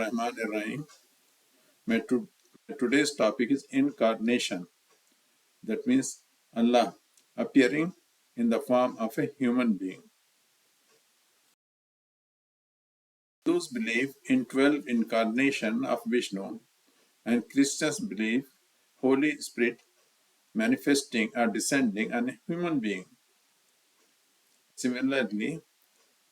Bismillahirrahmanirrahim. Today's topic is incarnation. That means Allah appearing in the form of a human being. Hindus believe in 12 incarnation of Vishnu, and Christians believe Holy Spirit manifesting or descending on a human being. Similarly,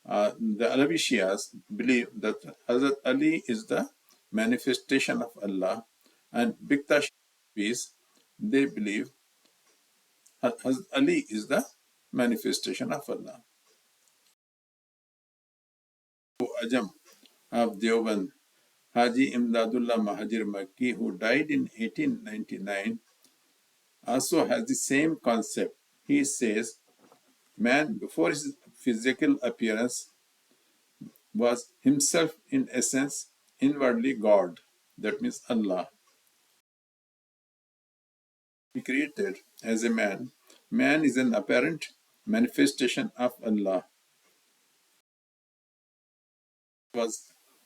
the Alawi Shias believe that Hazrat Ali is the manifestation of Allah, and Bikta Shafis, they believe Hazrat Ali is the manifestation of Allah. Ajam of Deoband, Haji Imdadullah Mahajir Makki, who died in 1899, also has the same concept. He says, man before his physical appearance was himself in essence inwardly God. That means Allah. He created as a man. Man is an apparent manifestation of Allah.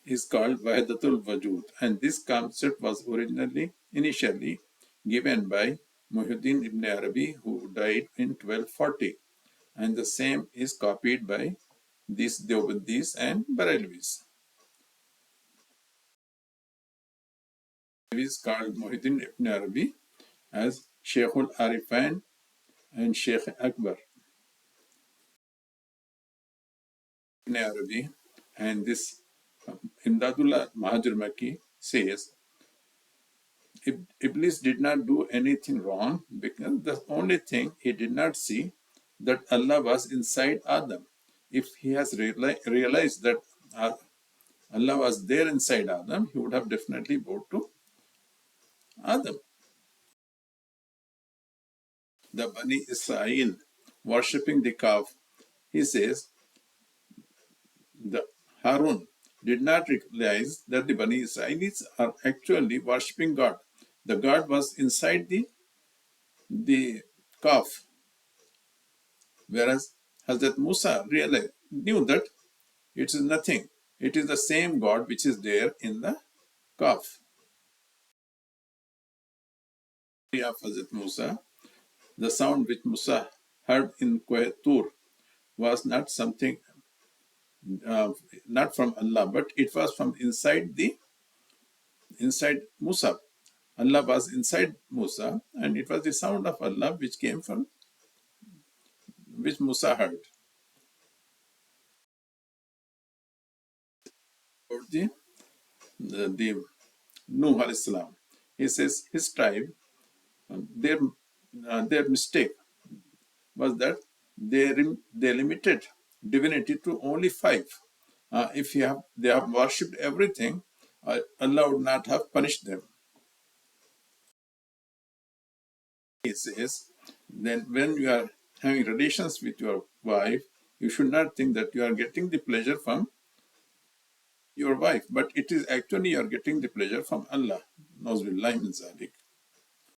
Is called Wahdatul Wajud, and this concept was initially given by Muhyiddin ibn Arabi, who died in 1240, and the same is copied by these Deobandis and Barelvis. He is called Muhyiddin ibn Arabi as Sheikhul Arifan and Sheikh Akbar ibn Arabi, and this Imdadullah Mahajir Makki says Iblis did not do anything wrong because the only thing he did not see that Allah was inside Adam. If he has realized that Allah was there inside Adam, he would have definitely bowed to Adam. The Bani Israel worshipping the calf, he says, the Harun did not realize that the Bani Israelis are actually worshipping God. The God was inside the calf, whereas Hazrat Musa knew that it is nothing. It is the same God which is there in the calf. Of Hazrat Musa, the sound which Musa heard in Tur was not something, not from Allah, but it was from inside Musa. Allah was inside Musa, and it was the sound of Allah which came from which Musa heard. About the Nuh alayhi salam, he says his tribe, their mistake was that they limited divinity to only 5. If they have worshipped everything, Allah would not have punished them. He says, then when you are having relations with your wife, you should not think that you are getting the pleasure from your wife, but it is actually you are getting the pleasure from Allah. Nauzubillahi min zalik.